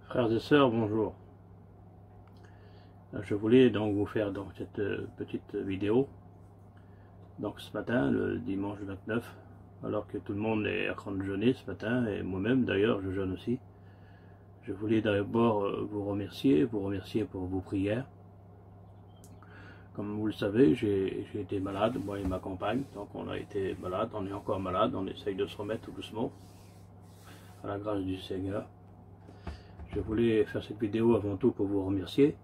Frères et sœurs, bonjour. Je voulais donc vous faire donc cette petite vidéo. Donc ce matin, le dimanche 29, alors que tout le monde est en train de jeûner ce matin, et moi-même d'ailleurs je jeûne aussi, je voulais d'abord vous remercier pour vos prières. Comme vous le savez, j'ai été malade, moi et ma compagne, donc on a été malade, on est encore malade, on essaye de se remettre tout doucement, à la grâce du Seigneur. Je voulais faire cette vidéo avant tout pour vous remercier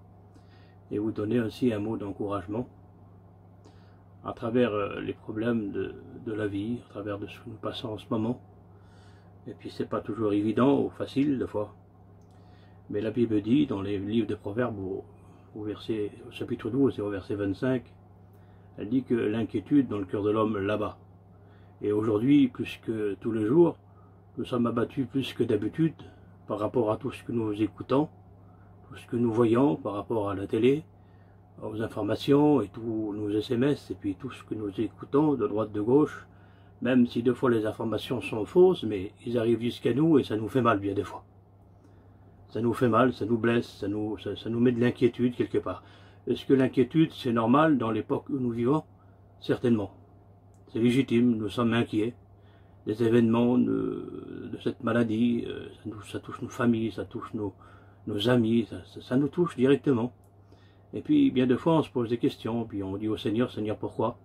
et vous donner aussi un mot d'encouragement à travers les problèmes de la vie, à travers de ce que nous passons en ce moment. Et puis c'est pas toujours évident ou facile des fois. Mais la Bible dit dans les livres de Proverbes au chapitre 12 et au verset 25, elle dit que l'inquiétude dans le cœur de l'homme l'abat. Et aujourd'hui, plus que tous les jours, nous sommes abattus plus que d'habitude par rapport à tout ce que nous écoutons, tout ce que nous voyons par rapport à la télé, aux informations et tous nos SMS et puis tout ce que nous écoutons de droite de gauche, même si deux fois les informations sont fausses, mais ils arrivent jusqu'à nous et ça nous fait mal bien des fois. Ça nous fait mal, ça nous blesse, ça nous met de l'inquiétude quelque part. Est-ce que l'inquiétude c'est normal dans l'époque où nous vivons? Certainement. C'est légitime, nous sommes inquiets des événements de cette maladie, ça touche nos familles, ça touche nos amis, ça nous touche directement. Et puis, bien de fois, on se pose des questions, puis on dit au Seigneur, Seigneur, pourquoi?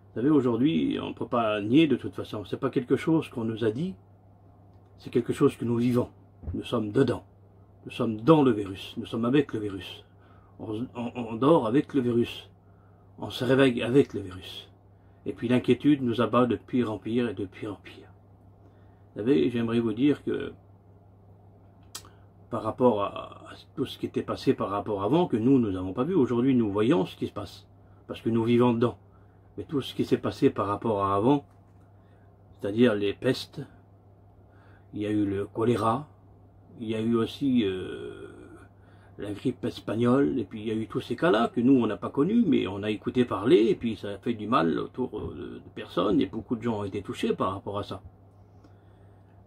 Vous savez, aujourd'hui, on ne peut pas nier de toute façon. Ce n'est pas quelque chose qu'on nous a dit, c'est quelque chose que nous vivons. Nous sommes dedans. Nous sommes dans le virus. Nous sommes avec le virus. On dort avec le virus. On se réveille avec le virus. Et puis l'inquiétude nous abat de pire en pire et de pire en pire. Vous savez, j'aimerais vous dire que par rapport à tout ce qui était passé par rapport avant, que nous n'avons pas vu. Aujourd'hui, nous voyons ce qui se passe, parce que nous vivons dedans. Mais tout ce qui s'est passé par rapport à avant, c'est-à-dire les pestes, il y a eu le choléra, il y a eu aussi la grippe espagnole, et puis il y a eu tous ces cas-là que nous, on n'a pas connus, mais on a écouté parler, et puis ça a fait du mal autour de personnes, et beaucoup de gens ont été touchés par rapport à ça.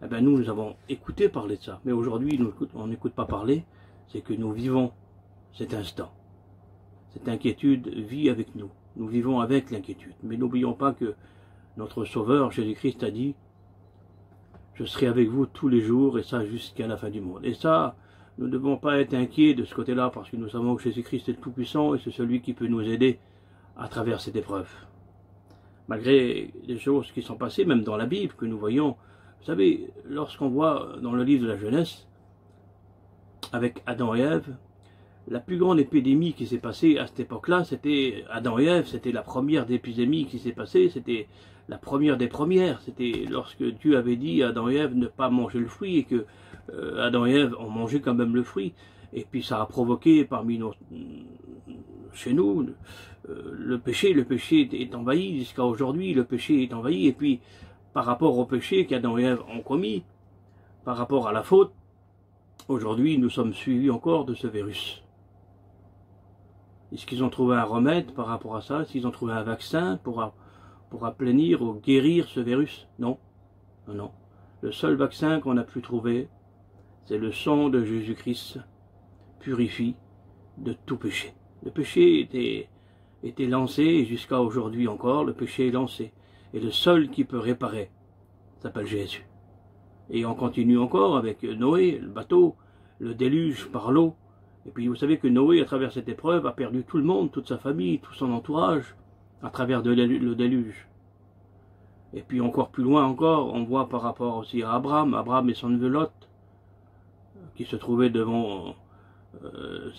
Eh bien, nous avons écouté parler de ça. Mais aujourd'hui, on n'écoute pas parler. C'est que nous vivons cet instant. Cette inquiétude vit avec nous. Nous vivons avec l'inquiétude. Mais n'oublions pas que notre Sauveur, Jésus-Christ, a dit « Je serai avec vous tous les jours, et ça jusqu'à la fin du monde. » Et ça, nous ne devons pas être inquiets de ce côté-là, parce que nous savons que Jésus-Christ est le Tout-Puissant, et c'est celui qui peut nous aider à travers cette épreuve. Malgré les choses qui sont passées, même dans la Bible, que nous voyons. Vous savez, lorsqu'on voit dans le livre de la Genèse, avec Adam et Ève, la plus grande épidémie qui s'est passée à cette époque-là, c'était Adam et Ève, c'était la première épidémie qui s'est passée, c'était la première des premières, c'était lorsque Dieu avait dit à Adam et Ève ne pas manger le fruit, et que Adam et Ève ont mangé quand même le fruit, et puis ça a provoqué chez nous, le péché est envahi, jusqu'à aujourd'hui, le péché est envahi, et puis par rapport au péché qu'Adam et Ève ont commis, par rapport à la faute, aujourd'hui nous sommes suivis encore de ce virus. Est-ce qu'ils ont trouvé un remède par rapport à ça? Est-ce qu'ils ont trouvé un vaccin pour aplanir ou guérir ce virus? Non. Non, non. Le seul vaccin qu'on a pu trouver, c'est le sang de Jésus-Christ purifie de tout péché. Le péché était lancé, et jusqu'à aujourd'hui encore, le péché est lancé. Et le seul qui peut réparer s'appelle Jésus. Et on continue encore avec Noé, le bateau, le déluge par l'eau. Et puis vous savez que Noé, à travers cette épreuve, a perdu tout le monde, toute sa famille, tout son entourage, à travers le déluge. Et puis encore plus loin encore, on voit par rapport aussi à Abraham et son neveu Lot, qui se trouvaient devant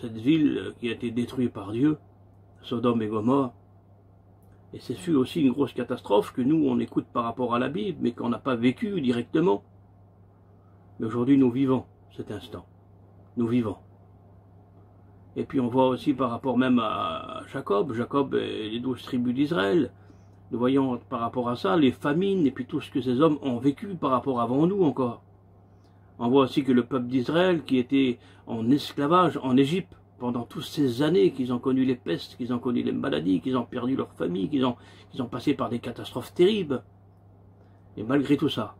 cette ville qui a été détruite par Dieu, Sodome et Gomorrhe. Et c'est fut aussi une grosse catastrophe que nous, on écoute par rapport à la Bible, mais qu'on n'a pas vécu directement. Mais aujourd'hui, nous vivons cet instant. Nous vivons. Et puis on voit aussi par rapport même à Jacob et les 12 tribus d'Israël. Nous voyons par rapport à ça les famines et puis tout ce que ces hommes ont vécu par rapport avant nous encore. On voit aussi que le peuple d'Israël qui était en esclavage en Égypte, pendant toutes ces années qu'ils ont connu les pestes, qu'ils ont connu les maladies, qu'ils ont perdu leur famille, qu'ils ont passé par des catastrophes terribles. Et malgré tout ça,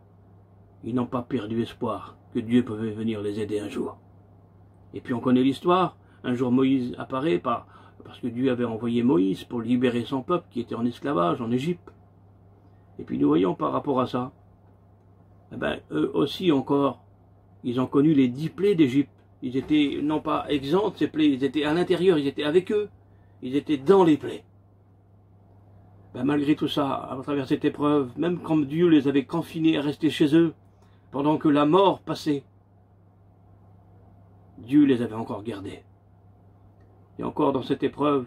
ils n'ont pas perdu espoir que Dieu pouvait venir les aider un jour. Et puis on connaît l'histoire. Un jour Moïse apparaît parce que Dieu avait envoyé Moïse pour libérer son peuple qui était en esclavage en Égypte. Et puis nous voyons par rapport à ça, eh ben, eux aussi encore, ils ont connu les 10 plaies d'Égypte. Ils étaient non pas exempts de ces plaies, ils étaient à l'intérieur, ils étaient avec eux, ils étaient dans les plaies. Ben, malgré tout ça, à travers cette épreuve, même quand Dieu les avait confinés à rester chez eux, pendant que la mort passait, Dieu les avait encore gardés. Et encore dans cette épreuve,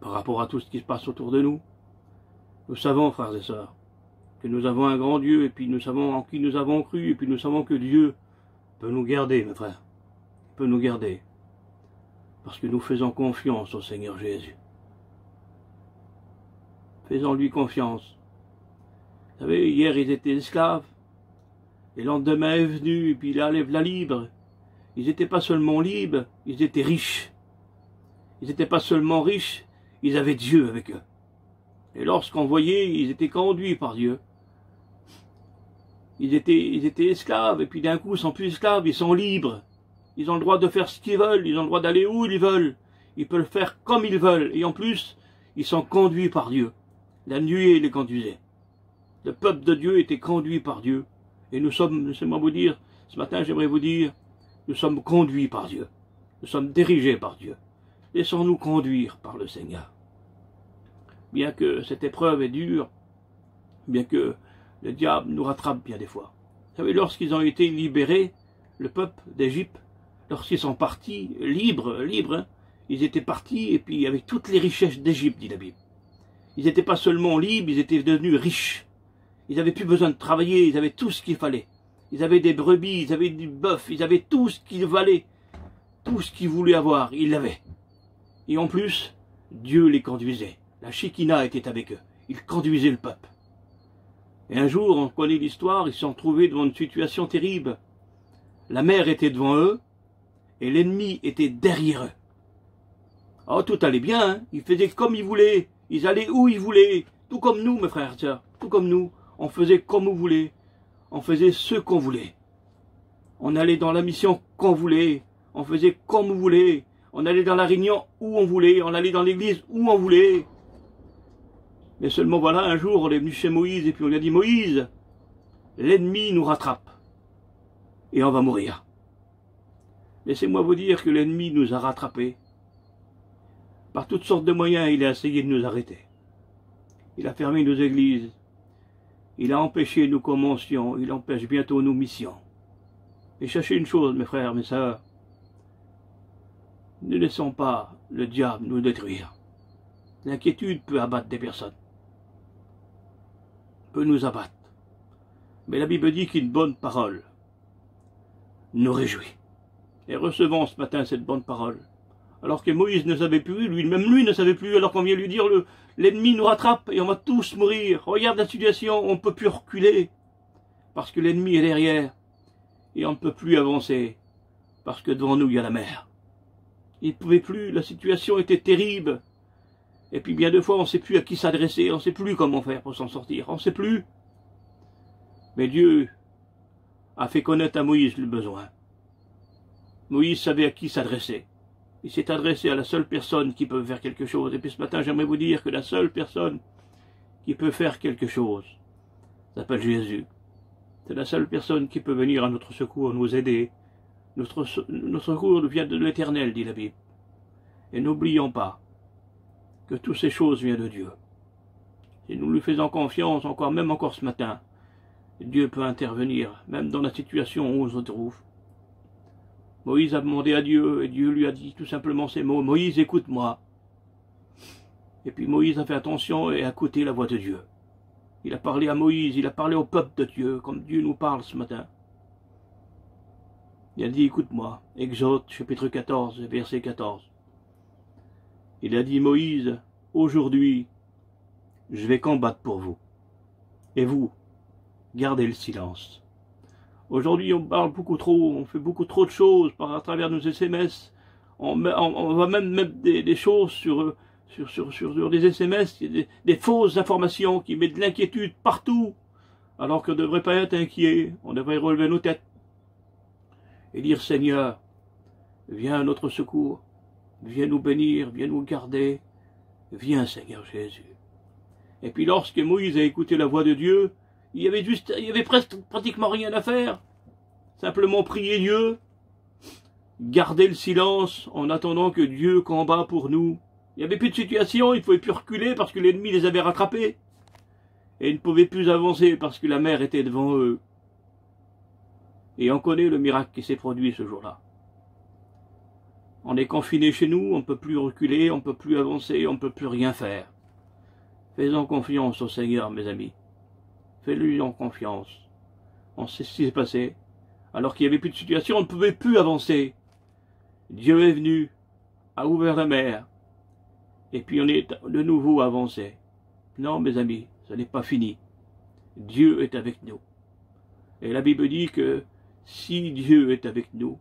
par rapport à tout ce qui se passe autour de nous, nous savons, frères et sœurs, que nous avons un grand Dieu, et puis nous savons en qui nous avons cru, et puis nous savons que Dieu peut nous garder, mes frères, peut nous garder, parce que nous faisons confiance au Seigneur Jésus. Faisons-lui confiance. Vous savez, hier ils étaient esclaves, et le lendemain est venu, et puis il allait la libre. Ils n'étaient pas seulement libres, ils étaient riches. Ils n'étaient pas seulement riches, ils avaient Dieu avec eux. Et lorsqu'on voyait, ils étaient conduits par Dieu. Ils étaient esclaves, et puis d'un coup, ils sont plus esclaves, ils sont libres. Ils ont le droit de faire ce qu'ils veulent, ils ont le droit d'aller où ils veulent. Ils peuvent faire comme ils veulent, et en plus, ils sont conduits par Dieu. La nuée les conduisait. Le peuple de Dieu était conduit par Dieu. Et nous sommes, laissez-moi vous dire, ce matin j'aimerais vous dire, nous sommes conduits par Dieu. Nous sommes dirigés par Dieu. Laissons-nous conduire par le Seigneur. Bien que cette épreuve est dure, bien que le diable nous rattrape bien des fois. Vous savez, lorsqu'ils ont été libérés, le peuple d'Égypte, lorsqu'ils sont partis, libres, hein, ils étaient partis et puis avec toutes les richesses d'Égypte, dit la Bible. Ils n'étaient pas seulement libres, ils étaient devenus riches. Ils n'avaient plus besoin de travailler, ils avaient tout ce qu'il fallait. Ils avaient des brebis, ils avaient du bœuf, ils avaient tout ce qu'il valait. Tout ce qu'ils voulaient avoir, ils l'avaient. Et en plus, Dieu les conduisait. La Shekinah était avec eux. Ils conduisaient le peuple. Et un jour, on connaît l'histoire, ils se sont trouvés devant une situation terrible. La mer était devant eux, et l'ennemi était derrière eux. Oh, tout allait bien, hein. Ils faisaient comme ils voulaient, ils allaient où ils voulaient, tout comme nous, mes frères et sœurs, tout comme nous. On faisait comme on voulait, on faisait ce qu'on voulait. On allait dans la mission qu'on voulait, on faisait comme on voulait, on allait dans la réunion où on voulait, on allait dans l'église où on voulait. Mais seulement voilà, un jour, on est venu chez Moïse et puis on lui a dit, Moïse, l'ennemi nous rattrape et on va mourir. Laissez-moi vous dire que l'ennemi nous a rattrapés. Par toutes sortes de moyens, il a essayé de nous arrêter. Il a fermé nos églises. Il a empêché nos conventions. Il empêche bientôt nos missions. Et sachez une chose, mes frères, mes sœurs. Ne laissons pas le diable nous détruire. L'inquiétude peut abattre des personnes. Peut nous abattre. Mais la Bible dit qu'une bonne parole nous réjouit. Et recevons ce matin cette bonne parole. Alors que Moïse ne savait plus, même lui ne savait plus, alors qu'on vient lui dire, l'ennemi nous rattrape et on va tous mourir. Regarde la situation, on ne peut plus reculer, parce que l'ennemi est derrière, et on ne peut plus avancer, parce que devant nous il y a la mer. Il ne pouvait plus, la situation était terrible, et puis bien de fois on ne sait plus à qui s'adresser, on ne sait plus comment faire pour s'en sortir, on ne sait plus. Mais Dieu a fait connaître à Moïse le besoin. Moïse savait à qui s'adresser. Il s'est adressé à la seule personne qui peut faire quelque chose. Et puis ce matin, j'aimerais vous dire que la seule personne qui peut faire quelque chose s'appelle Jésus. C'est la seule personne qui peut venir à notre secours, nous aider. Notre secours vient de l'Éternel, dit la Bible. Et n'oublions pas que toutes ces choses viennent de Dieu. Si nous lui faisons confiance, même encore ce matin, Dieu peut intervenir, même dans la situation où on se trouve. Moïse a demandé à Dieu, et Dieu lui a dit tout simplement ces mots, « Moïse, écoute-moi ». Et puis Moïse a fait attention et a écouté la voix de Dieu. Il a parlé à Moïse, il a parlé au peuple de Dieu, comme Dieu nous parle ce matin. Il a dit, écoute-moi, Exode, chapitre 14, verset 14. Il a dit, Moïse, aujourd'hui, je vais combattre pour vous. Et vous, gardez le silence. Aujourd'hui, on parle beaucoup trop, on fait beaucoup trop de choses à travers nos SMS. On va même mettre des choses sur des SMS, des fausses informations qui mettent de l'inquiétude partout, alors qu'on ne devrait pas être inquiet, on devrait relever nos têtes et dire, Seigneur, viens à notre secours, viens nous bénir, viens nous garder, viens Seigneur Jésus. Et puis lorsque Moïse a écouté la voix de Dieu, il y avait pratiquement rien à faire. Simplement prier Dieu, garder le silence en attendant que Dieu combat pour nous. Il n'y avait plus de situation, ils ne pouvaient plus reculer parce que l'ennemi les avait rattrapés. Et ils ne pouvaient plus avancer parce que la mer était devant eux. Et on connaît le miracle qui s'est produit ce jour-là. On est confiné chez nous, on ne peut plus reculer, on ne peut plus avancer, on ne peut plus rien faire. Faisons confiance au Seigneur, mes amis. Fais-lui en confiance. On sait ce qui s'est passé. Alors qu'il n'y avait plus de situation, on ne pouvait plus avancer. Dieu est venu, a ouvert la mer, et puis on est de nouveau avancé. Non, mes amis, ce n'est pas fini. Dieu est avec nous. Et la Bible dit que si Dieu est avec nous,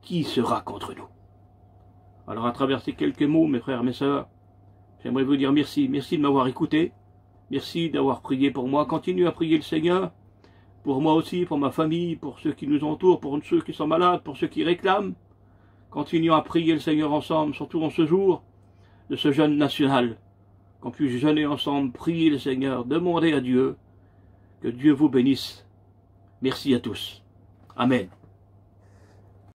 qui sera contre nous? Alors à travers ces quelques mots, mes frères, mes sœurs, j'aimerais vous dire merci. Merci de m'avoir écouté. Merci d'avoir prié pour moi. Continuez à prier le Seigneur. Pour moi aussi, pour ma famille, pour ceux qui nous entourent, pour ceux qui sont malades, pour ceux qui réclament. Continuons à prier le Seigneur ensemble, surtout en ce jour de ce jeûne national. Qu'on puisse jeûner ensemble, prier le Seigneur, demander à Dieu que Dieu vous bénisse. Merci à tous. Amen.